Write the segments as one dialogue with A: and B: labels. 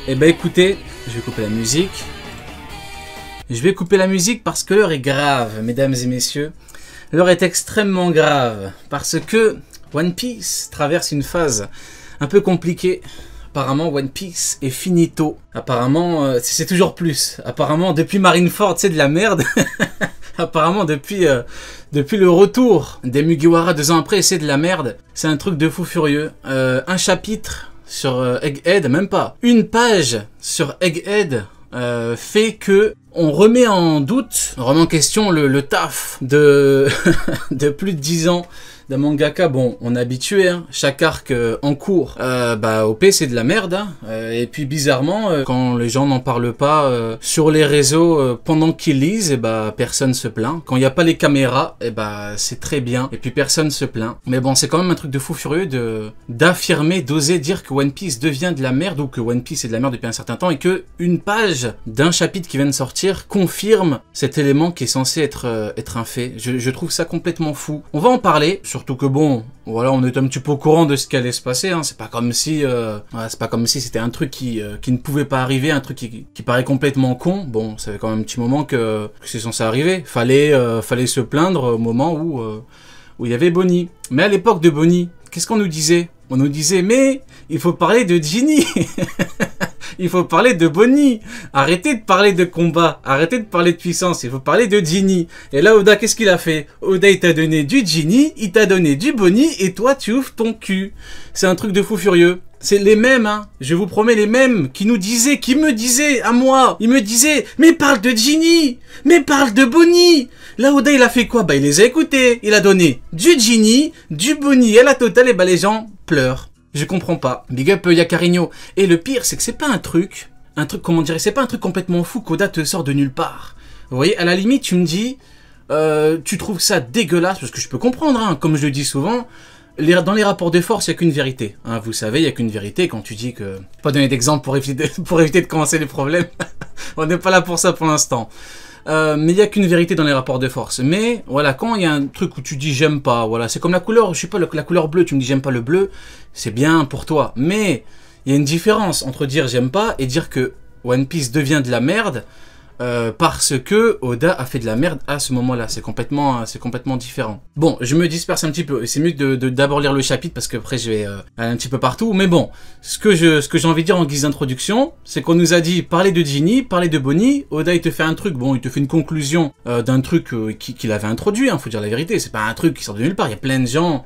A: Eh ben écoutez, je vais couper la musique. Je vais couper la musique parce que l'heure est grave, mesdames et messieurs. L'heure est extrêmement grave parce que One Piece traverse une phase un peu compliquée. Apparemment, One Piece est finito. Apparemment, c'est toujours plus. Apparemment, depuis Marineford, c'est de la merde. Apparemment, depuis le retour des Mugiwara 2 ans après, c'est de la merde. C'est un truc de fou furieux. Un chapitre sur Egghead, même pas. Une page sur Egghead fait que on remet en doute, on remet en question le taf de, de plus de 10 ans d'un mangaka. Bon, on est habitué, hein, chaque arc en cours, OP c'est de la merde, hein, et puis bizarrement, quand les gens n'en parlent pas sur les réseaux pendant qu'ils lisent, personne se plaint. Quand il n'y a pas les caméras, c'est très bien, et puis personne se plaint. Mais bon, c'est quand même un truc de fou furieux d'affirmer, d'oser dire que One Piece devient de la merde, ou que One Piece est de la merde depuis un certain temps, et que une page d'un chapitre qui vient de sortir confirme cet élément qui est censé être un fait. Je trouve ça complètement fou. On va en parler, surtout que bon, voilà, on est un petit peu au courant de ce qui allait se passer, hein. C'est pas comme si c'était un truc qui ne pouvait pas arriver, un truc qui paraît complètement con. Bon, ça fait quand même un petit moment que c'est censé arriver. Fallait se plaindre au moment où il y avait Bonnie. Mais à l'époque de Bonnie, qu'est-ce qu'on nous disait? On nous disait, mais il faut parler de Ginny. Il faut parler de Bonnie. Arrêtez de parler de combat. Arrêtez de parler de puissance. Il faut parler de Ginny. Et là, Oda, qu'est-ce qu'il a fait? Oda, il t'a donné du Ginny, il t'a donné du Bonnie, et toi, tu ouvres ton cul. C'est un truc de fou furieux. C'est les mêmes, hein. Je vous promets, les mêmes qui me disaient à moi. Ils me disaient, mais parle de Ginny. Mais parle de Bonnie. Là, Oda, il a fait quoi? Il les a écoutés. Il a donné du Ginny, du Bonnie et la totale, et les gens pleurent. Je comprends pas. Big up Yakarino. Et le pire, c'est que c'est pas un truc, comment dire, c'est pas un truc complètement fou qu'Oda te sort de nulle part. Vous voyez, à la limite, tu me dis, tu trouves ça dégueulasse, parce que je peux comprendre, hein, comme je le dis souvent, dans les rapports de force, il n'y a qu'une vérité. Hein, vous savez, il n'y a qu'une vérité quand tu dis que... Pas donner d'exemple pour éviter de commencer les problèmes. On n'est pas là pour ça pour l'instant. Mais il n'y a qu'une vérité dans les rapports de force. Mais voilà, quand il y a un truc où tu dis j'aime pas, voilà, c'est comme la couleur, je sais pas, la couleur bleue, tu me dis j'aime pas le bleu, c'est bien pour toi. Mais il y a une différence entre dire j'aime pas et dire que One Piece devient de la merde parce que Oda a fait de la merde à ce moment-là. C'est complètement différent. Bon, je me disperse un petit peu. C'est mieux d'abord lire le chapitre parce que après je vais aller un petit peu partout. Mais bon, ce que j'ai envie de dire en guise d'introduction, c'est qu'on nous a dit parler de Ginny, parler de Bonnie. Oda il te fait un truc, bon, il te fait une conclusion d'un truc qu'il avait introduit. Hein, faut dire la vérité. C'est pas un truc qui sort de nulle part. Il y a plein de gens.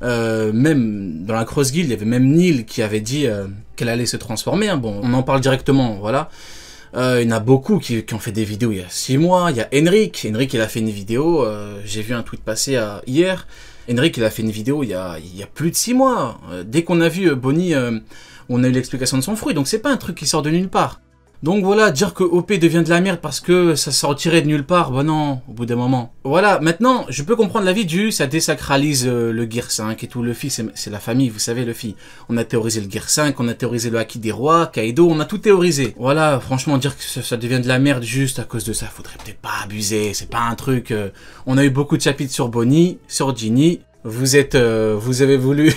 A: Même dans la Cross Guild, il y avait même Neil qui avait dit qu'elle allait se transformer. Hein. Bon, on en parle directement, voilà. Il y en a beaucoup qui ont fait des vidéos il y a 6 mois. Il y a Henrik, il a fait une vidéo, j'ai vu un tweet passer hier. Henrik, il a fait une vidéo il y a plus de 6 mois. Dès qu'on a vu Bonnie, on a eu l'explication de son fruit. Donc c'est pas un truc qui sort de nulle part. Donc voilà, dire que OP devient de la merde parce que ça sortirait de nulle part, bah non, au bout d'un moment. Voilà, maintenant, je peux comprendre l'avis ça désacralise le Gear 5 et tout. Luffy, c'est la famille, vous savez, Luffy. On a théorisé le Gear 5, on a théorisé le Haki des rois, Kaido, on a tout théorisé. Voilà, franchement, dire que ça devient de la merde juste à cause de ça, faudrait peut-être pas abuser, c'est pas un truc... On a eu beaucoup de chapitres sur Bonnie, sur Ginny. Vous avez voulu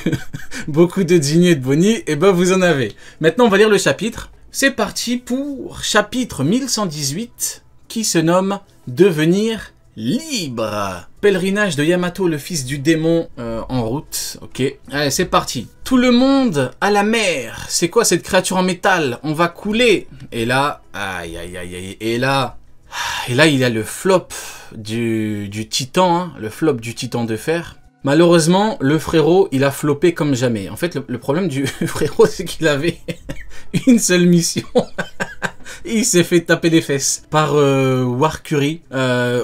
A: beaucoup de Ginny et de Bonnie, et vous en avez. Maintenant, on va lire le chapitre. C'est parti pour chapitre 1118 qui se nomme « Devenir libre ». Pèlerinage de Yamato, le fils du démon, en route. Ok, allez, c'est parti. Tout le monde à la mer. C'est quoi cette créature en métal? On va couler. Et là, aïe, aïe, aïe, aïe. Et là, il y a le flop du titan, hein, le flop du titan de fer. Malheureusement, le frérot, il a floppé comme jamais. En fait, le problème du frérot, c'est qu'il avait une seule mission. Il s'est fait taper les fesses par Warcury.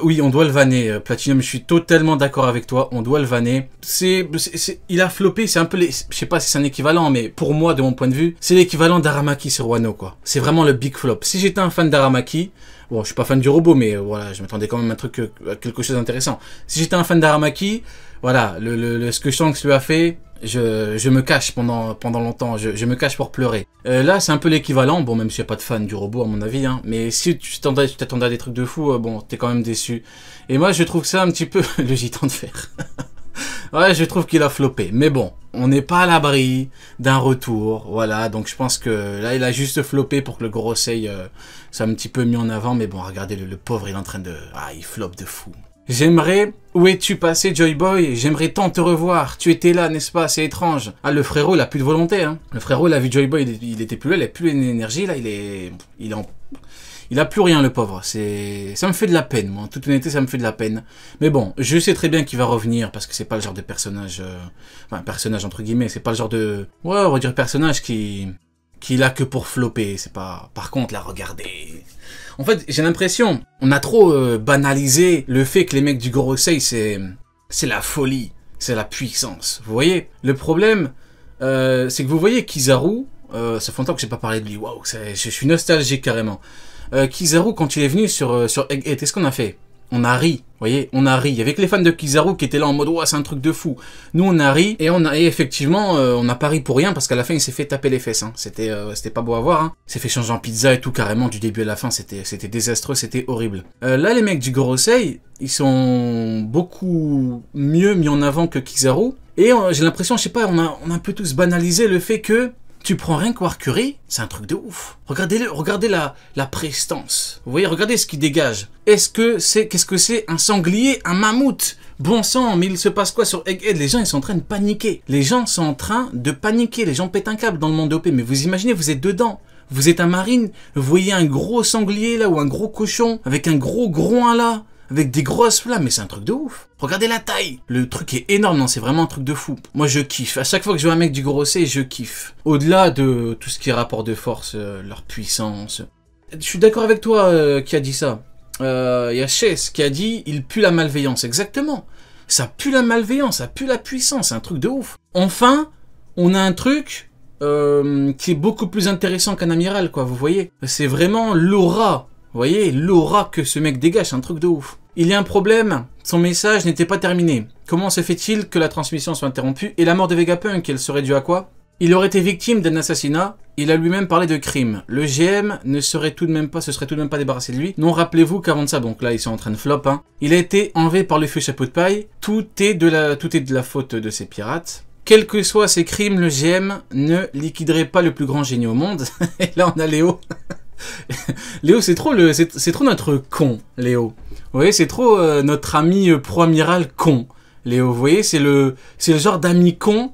A: Oui, on doit le vanner, Platinum, je suis totalement d'accord avec toi, on doit le vanner. Il a floppé, c'est un peu je sais pas si c'est un équivalent, mais pour moi, de mon point de vue, c'est l'équivalent d'Aramaki sur Wano, quoi. C'est vraiment le big flop. Si j'étais un fan d'Aramaki, bon, je suis pas fan du robot, mais voilà, je m'attendais quand même à un truc, à quelque chose d'intéressant. Si j'étais un fan d'Aramaki, voilà, ce que Shanks lui a fait, je me cache pendant longtemps, je me cache pour pleurer. Là, c'est un peu l'équivalent, bon, même s'il n'y a pas de fan du robot, à mon avis, hein, mais si tu t'attendais à des trucs de fou, bon, t'es quand même déçu. Et moi, je trouve ça un petit peu le gitan de fer. Ouais, je trouve qu'il a floppé. Mais bon, on n'est pas à l'abri d'un retour. Voilà, donc je pense que là, il a juste floppé pour que le Gorosei soit un petit peu mis en avant. Mais bon, regardez, le pauvre, il est en train de... Ah, il floppe de fou. J'aimerais... Où es-tu passé, Joy Boy? J'aimerais tant te revoir. Tu étais là, n'est-ce pas? C'est étrange. Ah, le frérot, il a plus de volonté, hein. Le frérot, il a vu Joy Boy, il était plus là, il a plus l'énergie, là, il a plus rien, le pauvre. Ça me fait de la peine, moi. En toute honnêteté, ça me fait de la peine. Mais bon, je sais très bien qu'il va revenir, parce que c'est pas le genre de personnage... Enfin, personnage entre guillemets, c'est pas le genre de... Ouais, on va dire personnage qui l'a que pour flopper. C'est pas... Par contre, là, regardez... En fait, j'ai l'impression, on a trop banalisé le fait que les mecs du Gorosei, c'est la folie, c'est la puissance. Vous voyez? Le problème, c'est que vous voyez Kizaru, ça fait longtemps que j'ai pas parlé de lui, waouh, je suis nostalgique carrément. Kizaru, quand il est venu sur Egghead, qu'est-ce qu'on a fait? On a ri, vous voyez, on a ri. Il y avait que les fans de Kizaru qui étaient là en mode « Ouais, c'est un truc de fou ». Nous, on a ri, et effectivement, on n'a pas ri pour rien, parce qu'à la fin, il s'est fait taper les fesses. Hein. C'était pas beau à voir. Hein. Il s'est fait changer en pizza et tout, carrément, du début à la fin. C'était désastreux, c'était horrible. Là, les mecs du Gorosei, ils sont beaucoup mieux mis en avant que Kizaru. Et j'ai l'impression, je sais pas, on a un peu tous banalisé le fait que tu prends rien que Warcuri, c'est un truc de ouf. Regardez-le, regardez la prestance. Vous voyez, regardez ce qu'il dégage. Qu'est-ce que c'est un sanglier, un mammouth? Bon sang, mais il se passe quoi sur Egghead? Les gens, ils sont en train de paniquer. Les gens sont en train de paniquer. Les gens pètent un câble dans le monde OP. Mais vous imaginez, vous êtes dedans. Vous êtes un marine, vous voyez un gros sanglier là, ou un gros cochon, avec un gros groin là, avec des grosses flammes, mais c'est un truc de ouf. Regardez la taille. Le truc est énorme, non, c'est vraiment un truc de fou. Moi, je kiffe. À chaque fois que je vois un mec du Gorosei, je kiffe. Au-delà de tout ce qui est rapport de force, leur puissance. Je suis d'accord avec toi qui a dit ça. Y a Chess qui a dit « Il pue la malveillance ». Exactement. Ça pue la malveillance, ça pue la puissance, c'est un truc de ouf. Enfin, on a un truc qui est beaucoup plus intéressant qu'un amiral, quoi, vous voyez. C'est vraiment l'aura. Vous voyez, l'aura que ce mec dégage, c'est un truc de ouf. Il y a un problème, son message n'était pas terminé. Comment se fait-il que la transmission soit interrompue? Et la mort de Vegapunk, elle serait due à quoi? Il aurait été victime d'un assassinat, il a lui-même parlé de crime. Le GM ne serait tout de même pas, se serait tout de même pas débarrassé de lui. Non, rappelez-vous qu'avant de ça, donc là ils sont en train de flop, hein. Il a été enlevé par le feu chapeau de paille, tout est de la faute de ces pirates. Quels que soient ses crimes, le GM ne liquiderait pas le plus grand génie au monde. Et là on a Léo. Léo, c'est trop notre con, Léo. Vous voyez, c'est trop notre ami pro-amiral con. Léo, vous voyez, c'est le genre d'ami con.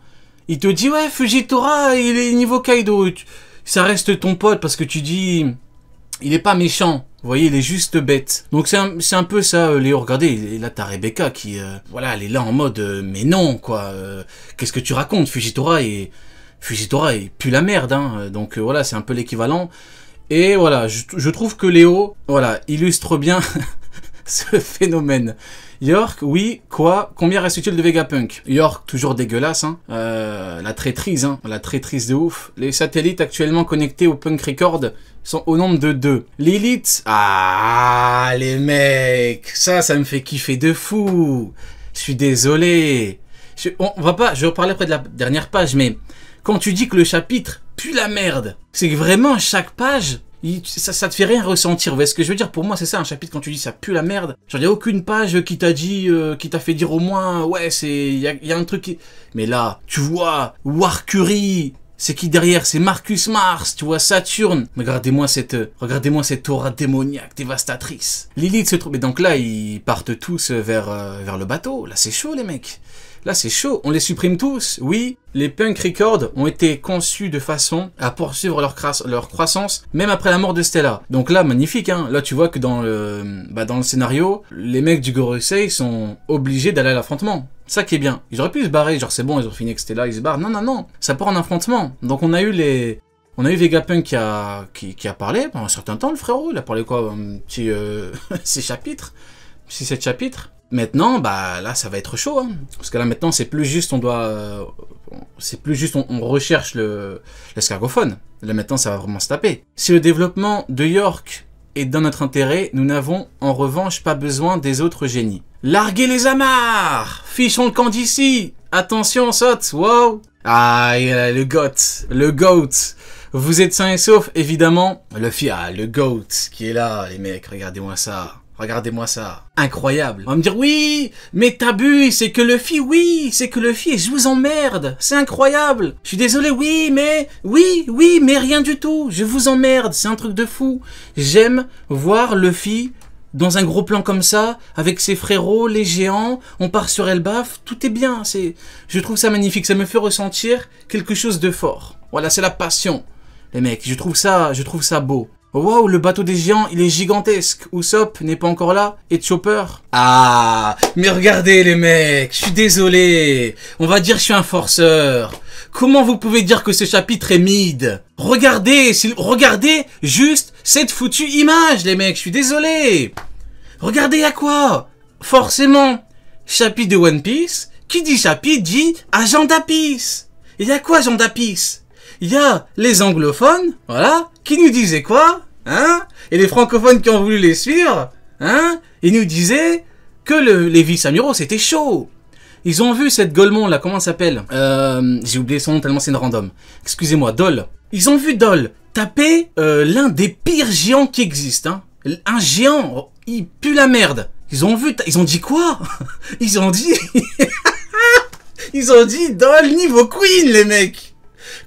A: Il te dit, ouais, Fujitora, il est niveau Kaido. Ça reste ton pote parce que tu dis, il est pas méchant. Vous voyez, il est juste bête. Donc c'est un peu ça, Léo. Regardez, et là t'as Rebecca qui, voilà, elle est là en mode, mais non, quoi. Qu'est-ce que tu racontes? Fujitora il pue la merde, hein. Donc voilà, c'est un peu l'équivalent. Et voilà, je trouve que Léo, voilà, illustre bien ce phénomène. York, oui, quoi? Combien reste-t-il de Vegapunk? York, toujours dégueulasse, hein. La traîtrise de ouf. Les satellites actuellement connectés au Punk Record sont au nombre de 2. Lilith, ah, les mecs, ça me fait kiffer de fou. Je suis désolé. Je reparler après de la dernière page, mais quand tu dis que le chapitre pue la merde, c'est que vraiment chaque page, ça te fait rien ressentir. Vous voyez ce que je veux dire? Pour moi, c'est ça un chapitre quand tu dis ça pue la merde. Genre, il n'y a aucune page qui t'a dit, qui t'a fait dire au moins, ouais, il y a un truc qui... Mais là, tu vois, Warcuri, c'est qui derrière? C'est Marcus Mars, tu vois, Saturne. Regardez-moi cette aura démoniaque, dévastatrice. Lilith se trouve... Mais donc là, ils partent tous vers le bateau. Là, c'est chaud, les mecs. Là, c'est chaud. On les supprime tous. Oui, les Punk Records ont été conçus de façon à poursuivre leur croissance, même après la mort de Stella. Donc là, magnifique, hein. Là, tu vois que dans le scénario, les mecs du Gorosei sont obligés d'aller à l'affrontement. Ça qui est bien. Ils auraient pu se barrer. Genre, c'est bon, ils ont fini avec Stella, ils se barrent. Non, non, non. Ça part en affrontement. Donc, on a eu Vegapunk qui a parlé pendant un certain temps, le frérot. Il a parlé quoi? Un petit 6 chapitres. 6-7 chapitres. Maintenant, bah là, ça va être chaud, hein. Parce que là, maintenant, c'est plus juste, on recherche l'escargophone. Là, maintenant, ça va vraiment se taper. Si le développement de York est dans notre intérêt, nous n'avons en revanche pas besoin des autres génies. Larguez les amarres! Fichons le camp d'ici! Attention, saute! Wow! Ah, le GOAT! Vous êtes sains et saufs, évidemment. Le GOAT qui est là, les mecs, regardez-moi ça. Regardez-moi ça. Incroyable. On va me dire, oui, mais t'abuses, c'est que Luffy, oui, c'est que Luffy, et je vous emmerde. C'est incroyable. Je suis désolé, oui, mais rien du tout. Je vous emmerde, c'est un truc de fou. J'aime voir Luffy dans un gros plan comme ça, avec ses frérots, les géants, on part sur Elbaf, tout est bien. Je trouve ça magnifique, ça me fait ressentir quelque chose de fort. Voilà, c'est la passion. Les mecs, je trouve ça beau. Waouh, le bateau des géants, il est gigantesque. Usopp n'est pas encore là. Et Chopper. Ah, mais regardez les mecs, je suis désolé. On va dire que je suis un forceur. Comment vous pouvez dire que ce chapitre est mid? Regardez juste cette foutue image, les mecs, je suis désolé. Regardez à quoi? Forcément, chapitre de One Piece. Qui dit chapitre dit agenda Piece. Il y a quoi agenda Piece? Il y a les anglophones, voilà, qui nous disaient quoi, hein? Et les francophones qui ont voulu les suivre, hein? Ils nous disaient que les Visamuros c'était chaud. Ils ont vu cette Golemon là, comment elle s'appelle? J'ai oublié son nom tellement c'est une random. Excusez-moi, Dol. Ils ont vu Dol taper l'un des pires géants qui existent, hein? Un géant, il pue la merde. Ils ont dit quoi? Ils ont dit Dol niveau Queen les mecs.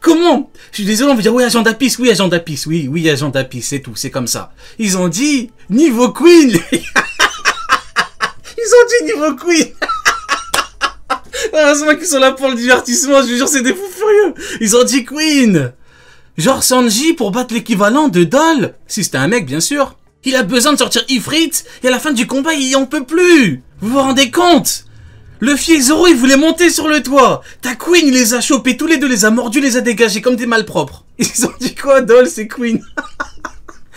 A: Comment? Je suis désolé, on va dire oui agenda Piece, oui agenda Piece, oui agenda Piece, c'est tout, c'est comme ça. Ils ont dit niveau Queen. Ils ont dit niveau Queen. Heureusement qu'ils sont là pour le divertissement, je vous jure c'est des fous furieux. Ils ont dit Queen. Genre Sanji pour battre l'équivalent de Dol, si c'était un mec bien sûr. Il a besoin de sortir Ifrit et à la fin du combat il en peut plus. Vous vous rendez compte? Luffy et Zoro, ils voulaient monter sur le toit. Ta Queen, il les a chopés tous les deux, les a mordus, les a dégagés comme des malpropres. Ils ont dit quoi, Dol, c'est Queen?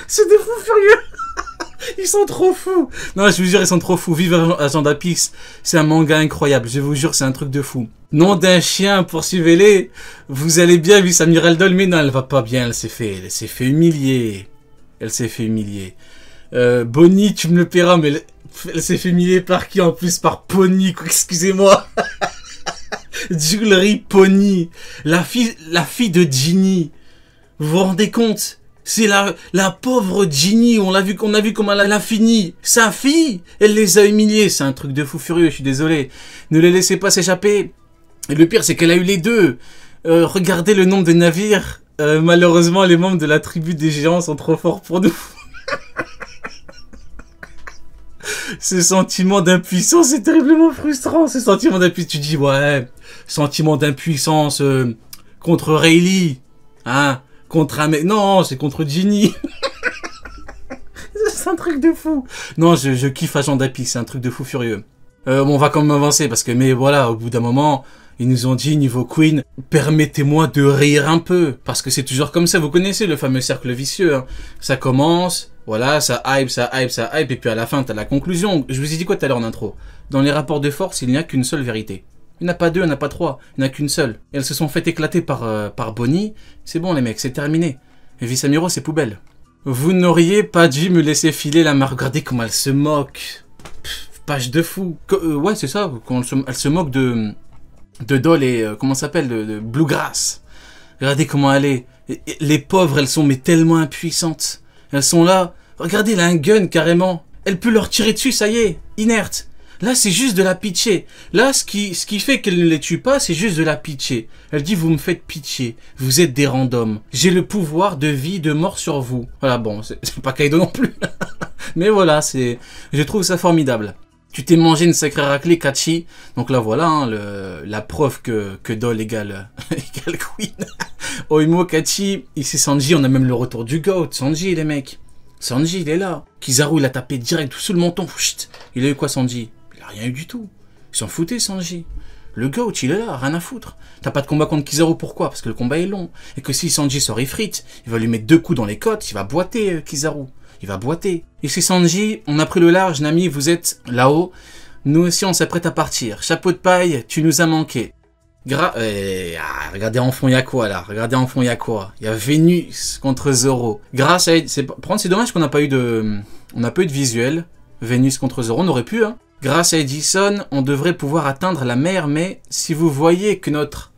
A: C'est des fous furieux. Ils sont trop fous. Non, je vous jure, ils sont trop fous. Vive Agenda Peace. C'est un manga incroyable. Je vous jure, c'est un truc de fou. Nom d'un chien, poursuivez-les. Vous allez bien, vu Amiral Dol, mais non, elle va pas bien. Elle s'est fait humilier. Elle s'est fait humilier. Bonnie, tu me le paieras, mais elle s'est fait humilier par qui en plus? Par Pony, quoi, excusez-moi. Jewelry Pony. La fille de Ginny. Vous vous rendez compte? C'est la pauvre Ginny, on a vu comment elle a fini. Sa fille, elle les a humiliés. C'est un truc de fou furieux, je suis désolé. Ne les laissez pas s'échapper. Et le pire, c'est qu'elle a eu les deux. Regardez le nombre de navires. Malheureusement, les membres de la tribu des géants sont trop forts pour nous. Ce sentiment d'impuissance, c'est terriblement frustrant. Ce sentiment d'impuissance, tu dis, ouais, sentiment d'impuissance contre Rayleigh, hein, contre un mec. Non, c'est contre Ginny. C'est un truc de fou. Non, je kiffe Agenda Peace, c'est un truc de fou furieux. Bon, on va quand même avancer parce que, mais voilà, au bout d'un moment, ils nous ont dit, niveau Queen, permettez-moi de rire un peu. Parce que c'est toujours comme ça, vous connaissez le fameux cercle vicieux, hein. Ça commence. Voilà, ça hype, et puis à la fin, t'as la conclusion. Je vous ai dit quoi tout à l'heure en intro? Dans les rapports de force, il n'y a qu'une seule vérité. Il n'y en a pas deux, il n'y en a pas trois, il n'y en a qu'une seule. Et elles se sont fait éclater par Bonnie. C'est bon les mecs, c'est terminé. Et Visamuro, c'est poubelle. Vous n'auriez pas dû me laisser filer la marque. Regardez comment elle se moque. Page de fou. Ouais, c'est ça, elle se moque de Dol et, comment ça s'appelle, de Bluegrass. Regardez comment elle est. Les pauvres, elles sont mais tellement impuissantes. Elles sont là. Regardez, elle a un gun carrément. Elle peut leur tirer dessus, ça y est, inerte. Là, c'est juste de la pitcher. Là, ce qui fait qu'elle ne les tue pas, c'est juste de la pitcher. Elle dit, vous me faites pitié. Vous êtes des randoms. J'ai le pouvoir de vie, de mort sur vous. Voilà, bon, c'est pas Kaido non plus. Mais voilà, je trouve ça formidable. Tu t'es mangé une sacrée raclée, Kachi. Donc là, voilà, hein, la preuve que Dol égale Queen. Oimo, Kachi, ici Sanji, on a même le retour du GOAT. Sanji, les mecs. Sanji, il est là. Kizaru, il a tapé direct sous le menton. Chut. Il a eu quoi, Sanji? Il a rien eu du tout. Il s'en foutait, Sanji. Le GOAT, il est là, rien à foutre. T'as pas de combat contre Kizaru, pourquoi? Parce que le combat est long. Et que si Sanji sort Ifrit, il va lui mettre 2 coups dans les côtes, il va boiter, Kizaru. Il va boiter. Ici Sanji, on a pris le large, Nami, vous êtes là-haut. Nous aussi, on s'apprête à partir. Chapeau de paille, tu nous as manqué. Regardez en fond, il y a quoi là? Regardez en fond, il y a quoi? Il y a Vénus contre Zoro. Grâce à... C'est dommage qu'on n'a pas eu de... On n'a pas eu de visuel. Vénus contre Zoro, on aurait pu, hein. Grâce à Edison, on devrait pouvoir atteindre la mer, mais si vous voyez que notre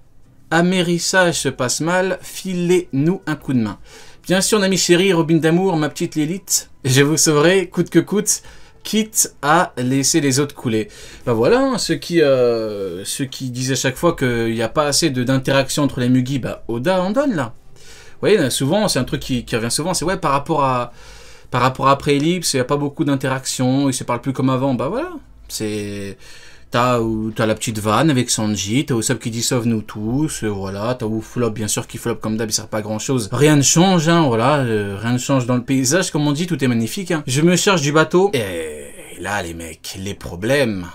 A: amérissage se passe mal, filez-nous un coup de main. Bien sûr, Nami chérie, Robin d'amour, ma petite Lilith, je vous sauverai, coûte que coûte. quitte à laisser les autres couler. Bah voilà, hein, ceux qui disent à chaque fois qu'il n'y a pas assez d'interaction entre les Mugi, bah Oda en donne là. Vous voyez, souvent, c'est un truc qui revient souvent, c'est ouais, par rapport à après Ellipse, il n'y a pas beaucoup d'interaction, ils se parlent plus comme avant, bah voilà, c'est... T'as la petite vanne avec Sanji, t'as Usopp qui dit sauve-nous tous, voilà, t'as Flop bien sûr qui flop comme d'hab, il sert pas à grand chose. Rien ne change, hein, voilà, rien ne change dans le paysage, comme on dit, tout est magnifique. Hein. Je me charge du bateau, et là les mecs, les problèmes.